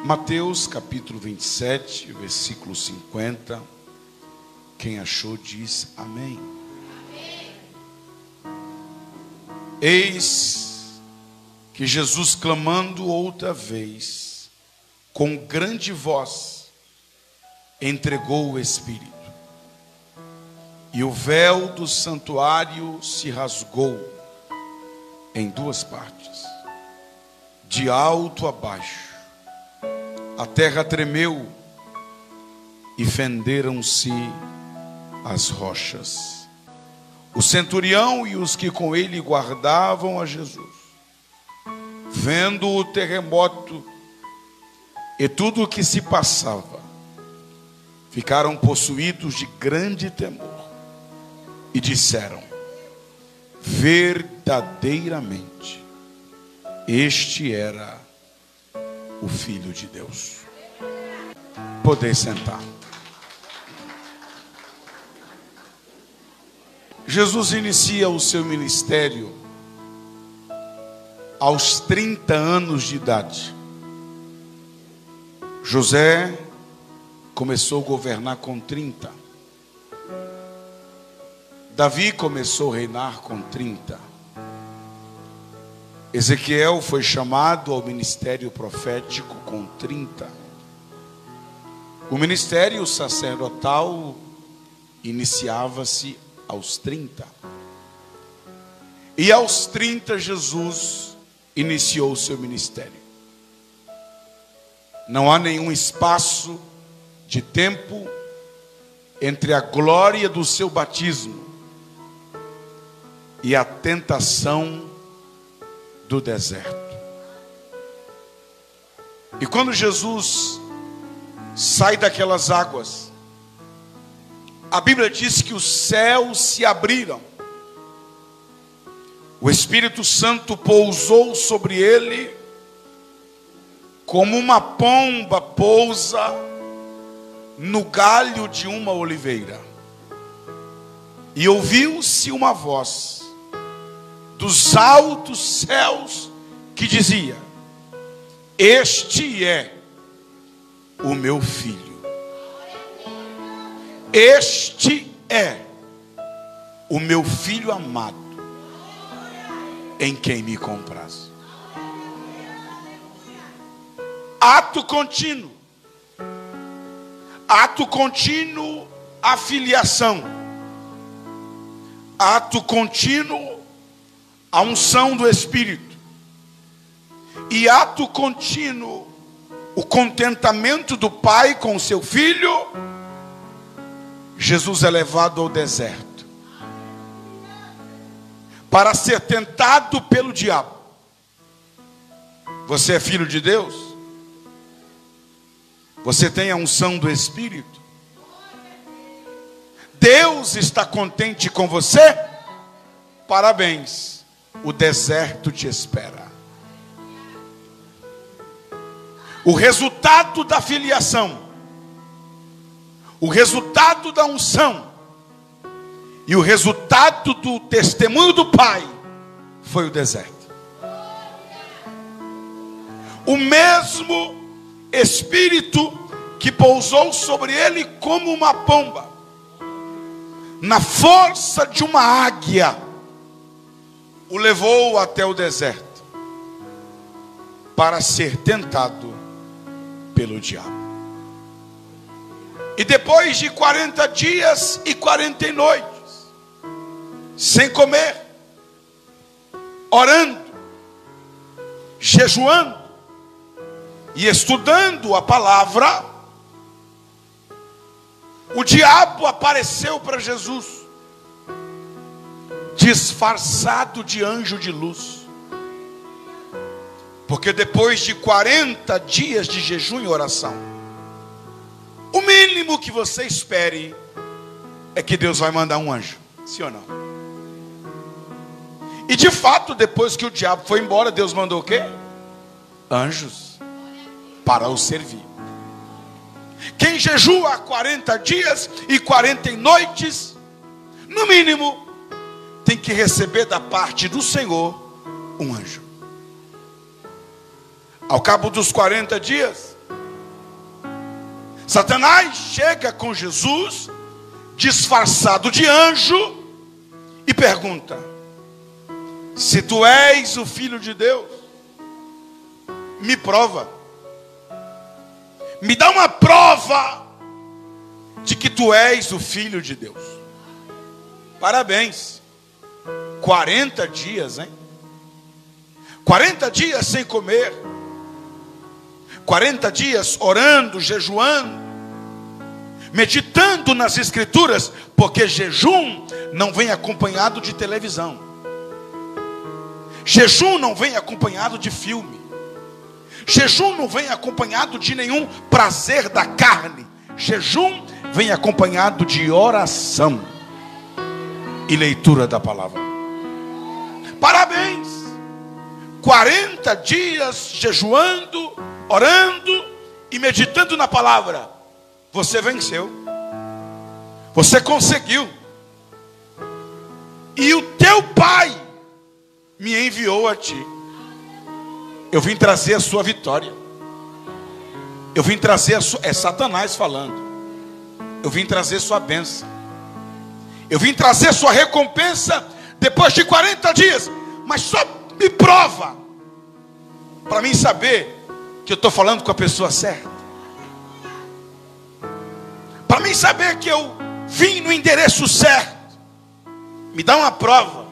Mateus capítulo 27, versículo 50. Quem achou diz amém. Amém. Eis que Jesus, clamando outra vez, com grande voz, entregou o Espírito. E o véu do santuário se rasgou em duas partes, de alto a baixo. A terra tremeu e fenderam-se as rochas. O centurião e os que com ele guardavam a Jesus, vendo o terremoto e tudo o que se passava, ficaram possuídos de grande temor e disseram: verdadeiramente, este era o Filho de Deus. Poder sentar. Jesus inicia o seu ministério aos 30 anos de idade. José começou a governar com 30. Davi começou a reinar com 30. Ezequiel foi chamado ao ministério profético com 30. O ministério sacerdotal iniciava-se aos 30. E aos 30 Jesus iniciou o seu ministério. Não há nenhum espaço de tempo entre a glória do seu batismo e a tentação do deserto. E quando Jesus sai daquelas águas, a Bíblia diz que os céus se abriram, o Espírito Santo pousou sobre ele, como uma pomba pousa no galho de uma oliveira, e ouviu-se uma voz dos altos céus que dizia: este é o meu filho, este é o meu filho amado, em quem me compraz. Ato contínuo, a filiação, ato contínuo, a unção do Espírito, e ato contínuo, o contentamento do Pai com o seu Filho. Jesus é levado ao deserto para ser tentado pelo diabo. Você é filho de Deus? Você tem a unção do Espírito? Deus está contente com você? Parabéns. O deserto te espera. O resultado da filiação, o resultado da unção e o resultado do testemunho do Pai foi o deserto. O mesmo Espírito que pousou sobre ele como uma pomba, na força de uma águia, o levou até o deserto para ser tentado pelo diabo. E depois de 40 dias e 40 noites, sem comer, orando, jejuando e estudando a palavra, o diabo apareceu para Jesus, disfarçado de anjo de luz. Porque depois de 40 dias de jejum e oração, o mínimo que você espere é que Deus vai mandar um anjo. Sim ou não? E de fato, depois que o diabo foi embora, Deus mandou o quê? Anjos para o servir. Quem jejua 40 dias e 40 noites, no mínimo, tem que receber da parte do Senhor um anjo. Ao cabo dos 40 dias, Satanás chega com Jesus, disfarçado de anjo, e pergunta: se tu és o Filho de Deus, me prova. Me dá uma prova de que tu és o Filho de Deus. Parabéns. 40 dias, hein? 40 dias sem comer. 40 dias orando, jejuando, meditando nas Escrituras, porque jejum não vem acompanhado de televisão. Jejum não vem acompanhado de filme. Jejum não vem acompanhado de nenhum prazer da carne. Jejum vem acompanhado de oração e leitura da palavra. Parabéns! 40 dias jejuando, orando e meditando na palavra. Você venceu. Você conseguiu. E o teu Pai me enviou a ti. Eu vim trazer a sua vitória. Eu vim trazer a sua... É Satanás falando. Eu vim trazer sua bênção. Eu vim trazer sua recompensa depois de 40 dias. Mas só me prova, para mim saber que eu estou falando com a pessoa certa. Para mim saber que eu vim no endereço certo. Me dá uma prova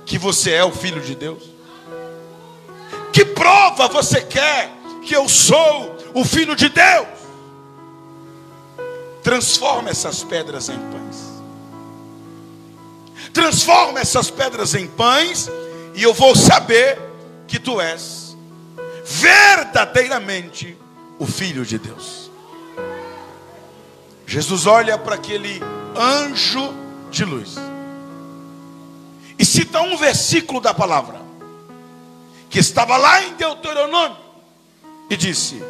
que você é o Filho de Deus. Que prova você quer que eu sou o Filho de Deus? Transforma essas pedras em pães. Transforma essas pedras em pães, e eu vou saber que tu és verdadeiramente o Filho de Deus. Jesus olha para aquele anjo de luz e cita um versículo da palavra que estava lá em Deuteronômio e disse: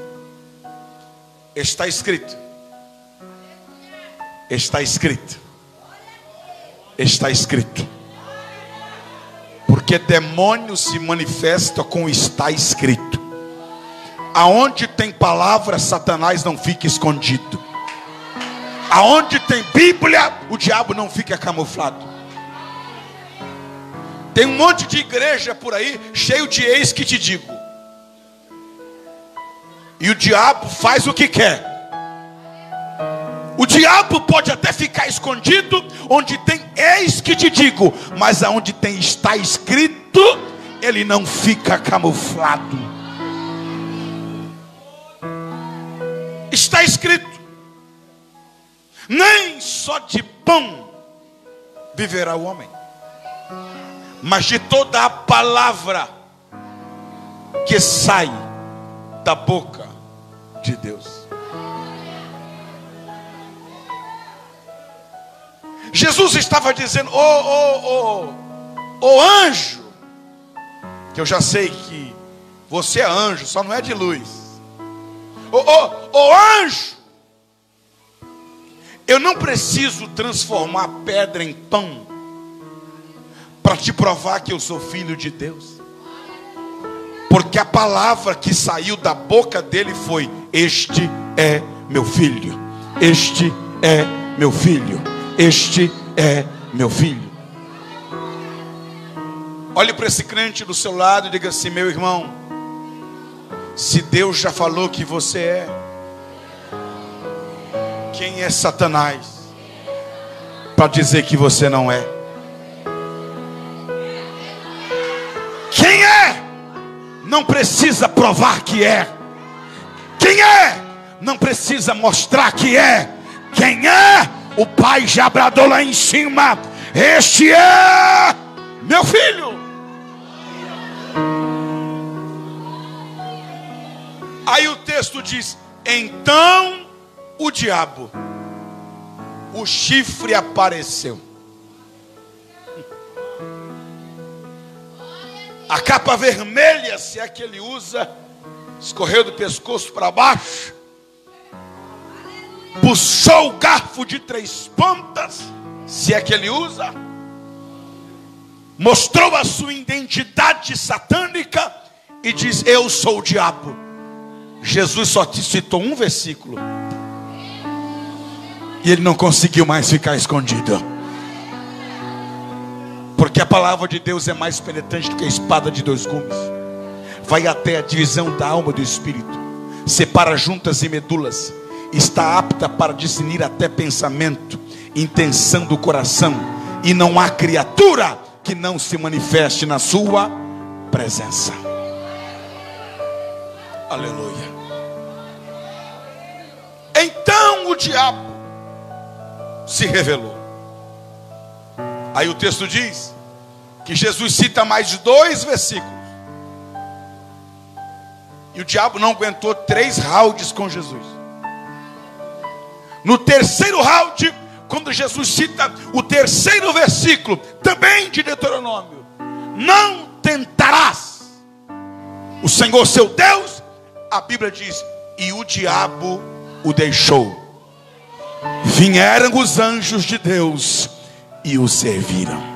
está escrito, está escrito, está escrito. Porque demônio se manifesta com está escrito. Aonde tem palavra, Satanás não fica escondido. Aonde tem Bíblia, o diabo não fica camuflado. Tem um monte de igreja por aí, cheio de eis que te digo. E o diabo faz o que quer. O diabo pode até ficar escondido onde tem eis que te digo, mas aonde tem está escrito, ele não fica camuflado. Está escrito: nem só de pão viverá o homem, mas de toda a palavra que sai da boca de Deus. Jesus estava dizendo: ô anjo, que eu já sei que você é anjo, só não é de luz. Ô anjo, eu não preciso transformar pedra em pão para te provar que eu sou filho de Deus. Porque a palavra que saiu da boca dele foi: este é meu filho, este é meu filho, este é meu filho. Olhe para esse crente do seu lado e diga assim: meu irmão, se Deus já falou que você é, quem é Satanás para dizer que você não é? Quem é? Não precisa provar que é. Quem é? Não precisa mostrar que é. Quem é? O Pai já bradou lá em cima: este é meu filho. Aí o texto diz: então o diabo, o chifre apareceu. A capa vermelha, se é que ele usa, escorreu do pescoço para baixo. Puxou o garfo de 3 pontas, se é que ele usa. Mostrou a sua identidade satânica e diz: eu sou o diabo. Jesus só te citou um versículo E ele não conseguiu mais ficar escondido. Porque a palavra de Deus é mais penetrante do que a espada de dois gumes. Vai até a divisão da alma e do espírito, separa juntas e medulas, está apta para discernir até pensamento, intenção do coração, e não há criatura que não se manifeste na sua presença. Aleluia. Então o diabo se revelou. Aí o texto diz que Jesus cita mais de 2 versículos. E o diabo não aguentou 3 rounds com Jesus. No terceiro round, quando Jesus cita o terceiro versículo, também de Deuteronômio: não tentarás o Senhor seu Deus, a Bíblia diz: e o diabo o deixou. Vieram os anjos de Deus e o serviram.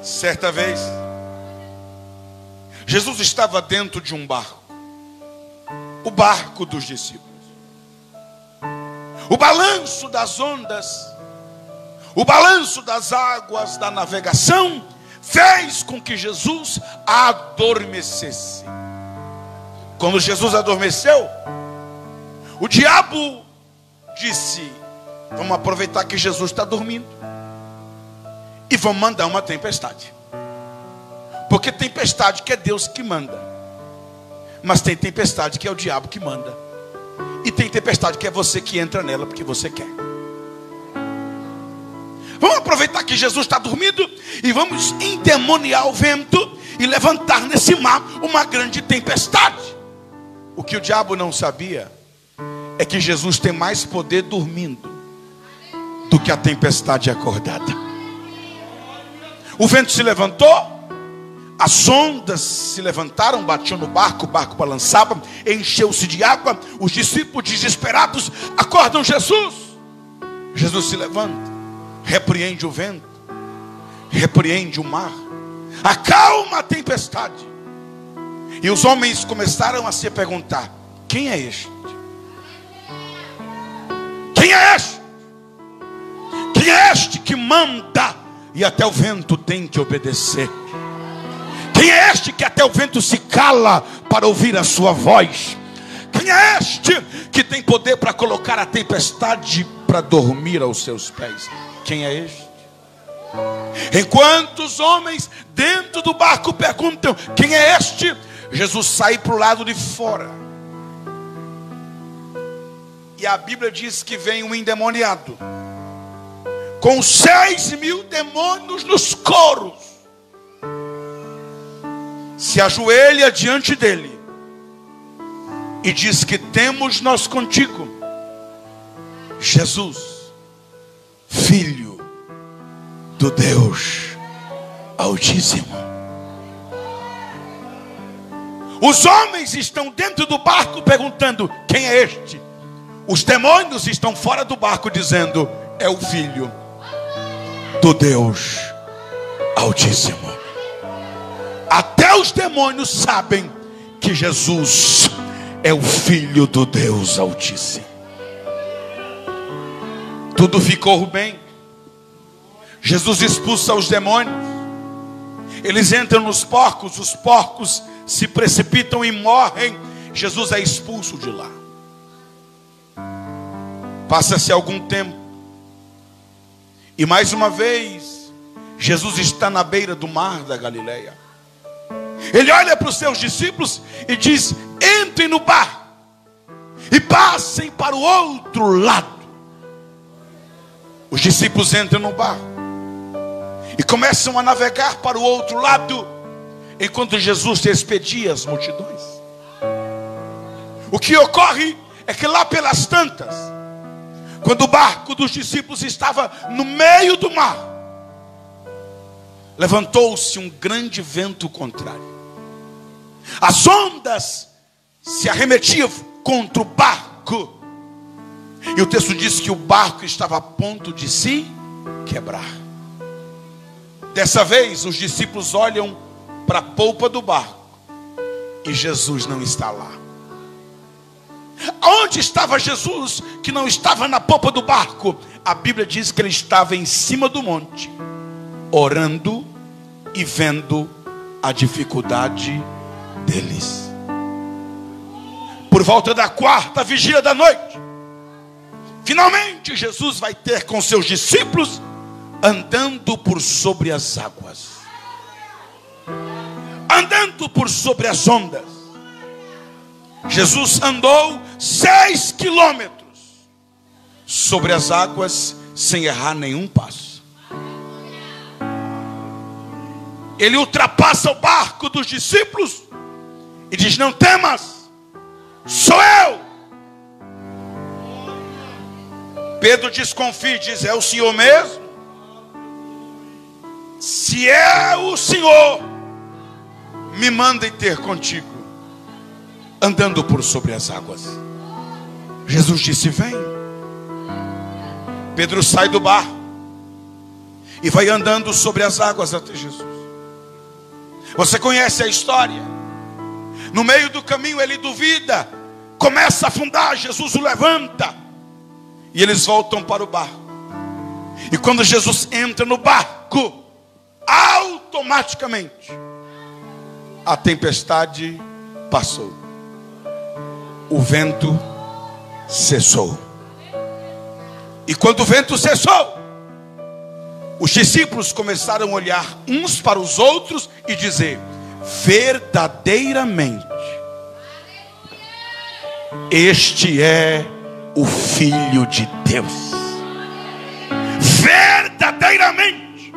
Certa vez, Jesus estava dentro de um barco, o barco dos discípulos. O balanço das ondas, o balanço das águas da navegação fez com que Jesus adormecesse. Quando Jesus adormeceu, o diabo disse: vamos aproveitar que Jesus está dormindo e vamos mandar uma tempestade. Porque tempestade que é Deus que manda, mas tem tempestade que é o diabo que manda, e tem tempestade que é você que entra nela porque você quer. Vamos aproveitar que Jesus está dormindo e vamos endemoniar o vento e levantar nesse mar uma grande tempestade. O que o diabo não sabia é que Jesus tem mais poder dormindo do que a tempestade acordada. O vento se levantou, as ondas se levantaram, batiam no barco, o barco balançava, encheu-se de água. Os discípulos desesperados acordam Jesus. Jesus se levanta, repreende o vento, repreende o mar, acalma a tempestade. E os homens começaram a se perguntar: quem é este? Quem é este? Quem é este que manda e até o vento tem que obedecer? Quem é este que até o vento se cala para ouvir a sua voz? Quem é este que tem poder para colocar a tempestade para dormir aos seus pés? Quem é este? Enquanto os homens dentro do barco perguntam: quem é este? Jesus sai para o lado de fora. E a Bíblia diz que vem um endemoniado com 6.000 demônios nos coros, se ajoelha diante dele e diz que temos nós contigo, Jesus, Filho do Deus Altíssimo. Os homens estão dentro do barco perguntando: quem é este? Os demônios estão fora do barco dizendo: é o Filho do Deus Altíssimo. Até os demônios sabem que Jesus é o Filho do Deus Altíssimo. Tudo ficou bem. Jesus expulsa os demônios. Eles entram nos porcos. Os porcos se precipitam e morrem. Jesus é expulso de lá. Passa-se algum tempo, e mais uma vez Jesus está na beira do mar da Galileia. Ele olha para os seus discípulos e diz: entrem no barco e passem para o outro lado. Os discípulos entram no barco e começam a navegar para o outro lado, enquanto Jesus despedia as multidões. O que ocorre é que lá pelas tantas, quando o barco dos discípulos estava no meio do mar, levantou-se um grande vento contrário. As ondas se arremetiam contra o barco, e o texto diz que o barco estava a ponto de se quebrar. Dessa vez os discípulos olham para a polpa do barco e Jesus não está lá. Onde estava Jesus que não estava na popa do barco? A Bíblia diz que ele estava em cima do monte, orando e vendo a dificuldade deles. Por volta da 4ª vigília da noite, finalmente Jesus vai ter com seus discípulos andando por sobre as águas, andando por sobre as ondas. Jesus andou 6 quilômetros sobre as águas sem errar nenhum passo. Ele ultrapassa o barco dos discípulos e diz: não temas, sou eu. Pedro desconfia e diz: é o Senhor mesmo? Se é o Senhor, me manda ter contigo, andando por sobre as águas. Jesus disse: vem. Pedro sai do barco e vai andando sobre as águas até Jesus. Você conhece a história. No meio do caminho ele duvida, começa a afundar. Jesus o levanta e eles voltam para o barco. E quando Jesus entra no barco, automaticamente a tempestade passou, o vento cessou. E quando o vento cessou, os discípulos começaram a olhar uns para os outros e dizer: verdadeiramente, este é o Filho de Deus. Verdadeiramente,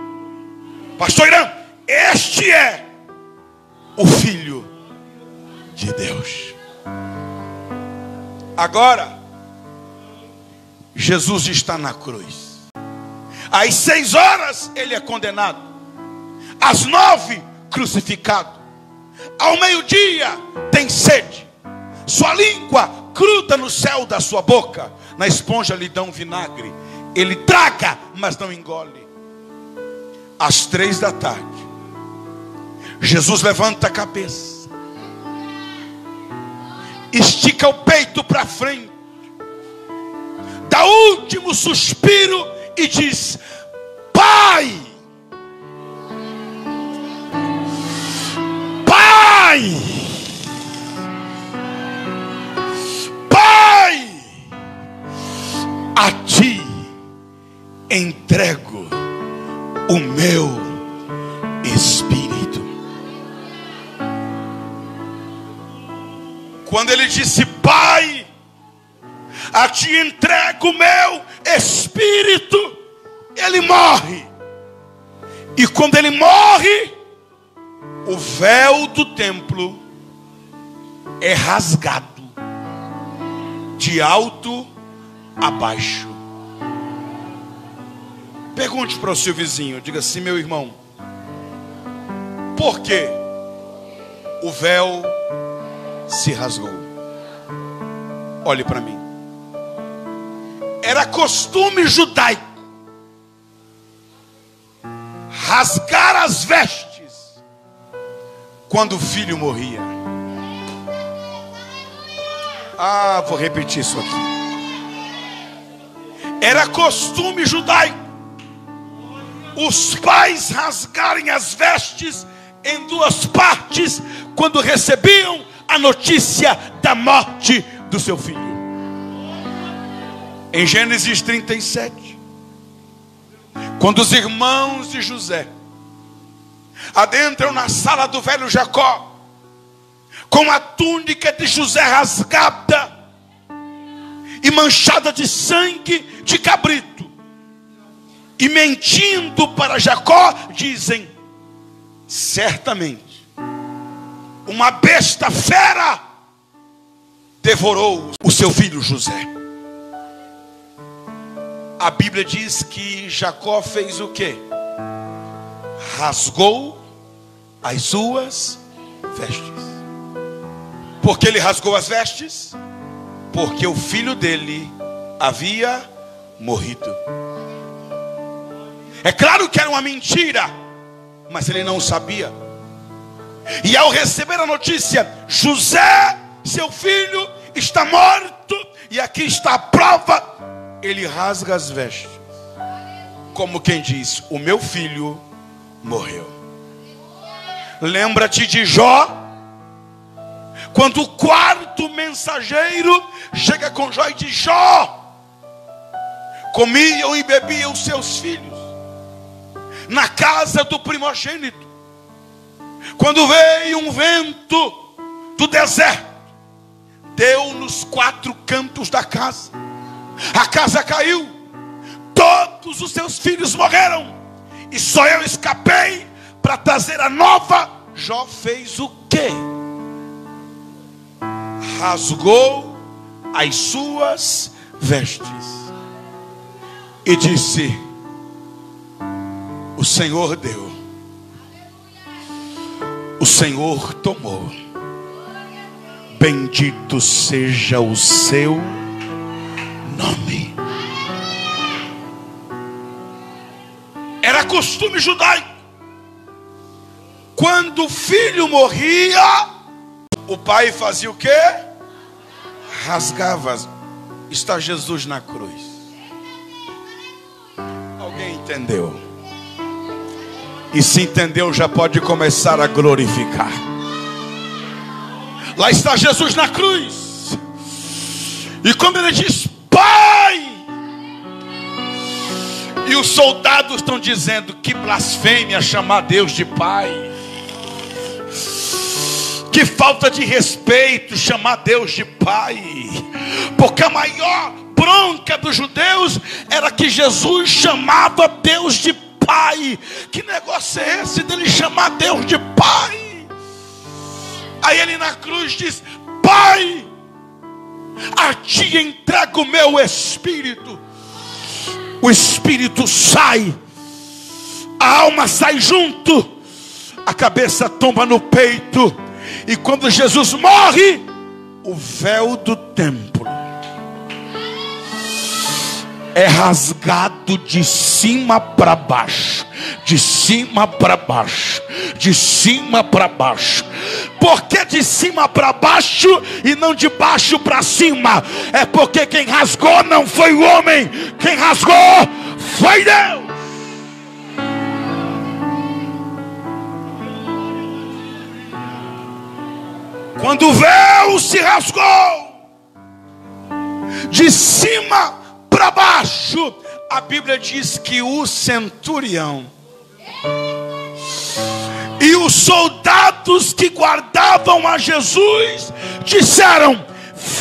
pastor Irã, este é o Filho de Deus. Agora, Jesus está na cruz. Às 6 horas ele é condenado, às 9 crucificado, ao meio-dia tem sede, sua língua gruda no céu da sua boca, na esponja lhe dão vinagre, ele traga, mas não engole. Às 3 da tarde, Jesus levanta a cabeça, estica o peito para frente, dá o último suspiro e diz: Pai, Pai, Pai, a ti entrego o meu espírito. Quando ele disse: Pai, a ti entrego o meu espírito, ele morre. E quando ele morre, o véu do templo é rasgado de alto a baixo. Pergunte para o seu vizinho, diga assim: meu irmão, por que o véu se rasgou? Olhe para mim. Era costume judaico rasgar as vestes quando o filho morria. Vou repetir isso aqui. Era costume judaico os pais rasgarem as vestes em 2 partes quando recebiam a notícia da morte do seu filho. Em Gênesis 37, quando os irmãos de José adentram na sala do velho Jacó, com a túnica de José rasgada e manchada de sangue de cabrito, e mentindo para Jacó, dizem: certamente uma besta fera devorou o seu filho José. A Bíblia diz que Jacó fez o quê? Rasgou as suas vestes. Por que ele rasgou as vestes? Porque o filho dele havia morrido. É claro que era uma mentira, mas ele não sabia. E ao receber a notícia: José, seu filho, está morto, E aqui está a prova. Ele rasga as vestes, como quem diz: o meu filho morreu. Lembra-te de Jó, quando o quarto mensageiro chega com Jó e diz: Jó, comiam e bebiam os seus filhos na casa do primogênito, quando veio um vento do deserto, deu nos 4 cantos da casa, a casa caiu, todos os seus filhos morreram, e só eu escapei para trazer a nova. Jó fez o quê? Rasgou as suas vestes e disse: o Senhor deu, o Senhor tomou, bendito seja o seu nome. Era costume judaico, quando o filho morria, o pai fazia o quê? Rasgava. Está Jesus na cruz. Alguém entendeu? E se entendeu, já pode começar a glorificar. Lá está Jesus na cruz. E quando ele diz: Pai, e os soldados estão dizendo: que blasfêmia chamar Deus de Pai, que falta de respeito chamar Deus de Pai. Porque a maior bronca dos judeus era que Jesus chamava Deus de Pai. Que negócio é esse dele chamar Deus de Pai? Aí ele na cruz diz: Pai, a ti entrego o meu espírito. O espírito sai, a alma sai junto, a cabeça tomba no peito. E quando Jesus morre, o véu do templo é rasgado de cima para baixo, de cima para baixo, de cima para baixo. Por que de cima para baixo e não de baixo para cima? É porque quem rasgou não foi o homem, quem rasgou foi Deus. Quando o véu se rasgou de cima para baixo, a Bíblia diz que o centurião e os soldados que guardavam a Jesus disseram: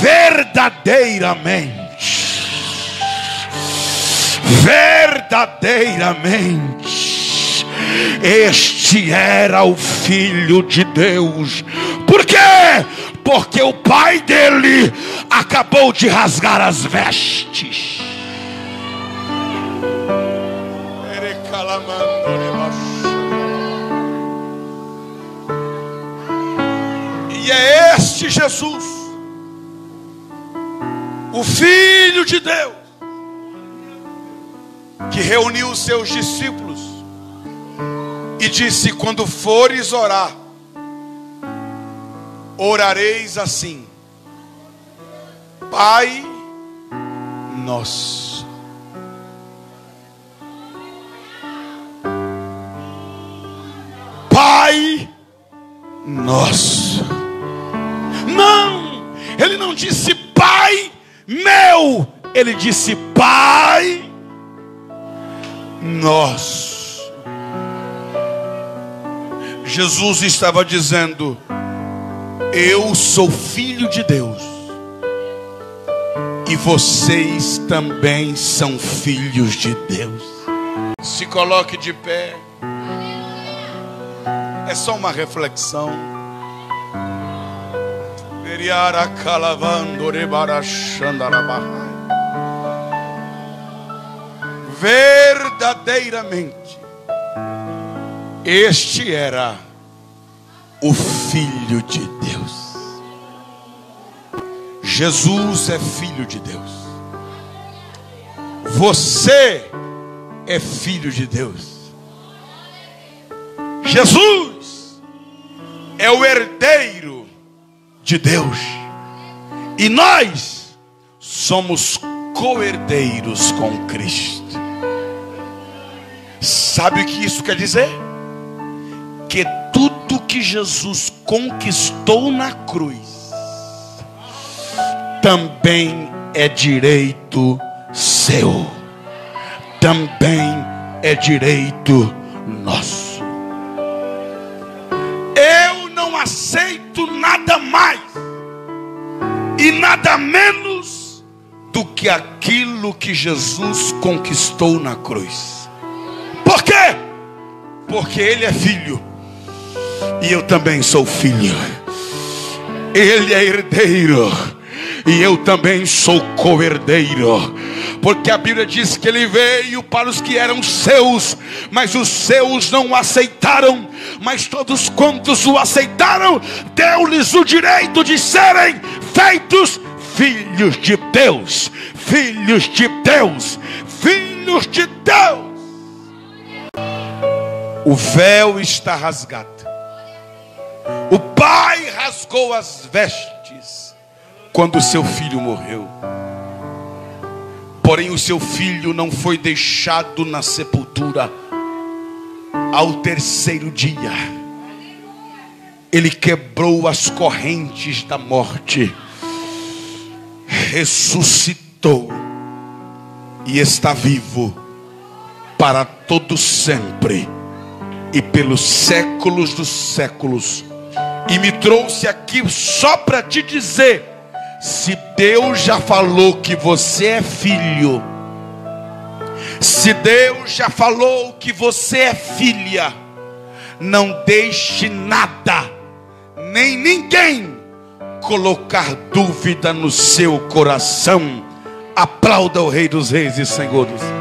verdadeiramente, este era o Filho de Deus. Por quê? Porque o pai dele acabou de rasgar as vestes. E é este Jesus, o Filho de Deus, que reuniu os seus discípulos e disse: quando fores orar, orareis assim: Pai nosso. Pai nosso. Não, ele não disse Pai meu, ele disse Pai nosso. Jesus estava dizendo: eu sou filho de Deus, e vocês também são filhos de Deus. Se coloque de pé. É só uma reflexão. Verdadeiramente, este era o Filho de Deus. Jesus é Filho de Deus. Você é filho de Deus. Jesus é o herdeiro de Deus. E nós somos co-herdeiros com Cristo. Sabe o que isso quer dizer? Que tudo que Jesus conquistou na cruz também é direito seu, também é direito nosso. Eu não aceito nada mais e nada menos do que aquilo que Jesus conquistou na cruz. Por quê? Porque Ele é filho e eu também sou filho. Ele é herdeiro e eu também sou co-herdeiro. Porque a Bíblia diz que Ele veio para os que eram seus, mas os seus não o aceitaram. Mas todos quantos o aceitaram, deu-lhes o direito de serem feitos filhos de Deus. Filhos de Deus. Filhos de Deus. O véu está rasgado. O pai rasgou as vestes quando seu filho morreu. Porém o seu filho não foi deixado na sepultura. Ao terceiro dia ele quebrou as correntes da morte, ressuscitou e está vivo para todo sempre e pelos séculos dos séculos. E me trouxe aqui só para te dizer: se Deus já falou que você é filho, se Deus já falou que você é filha, não deixe nada, nem ninguém colocar dúvida no seu coração. Aplauda o Rei dos Reis e Senhores.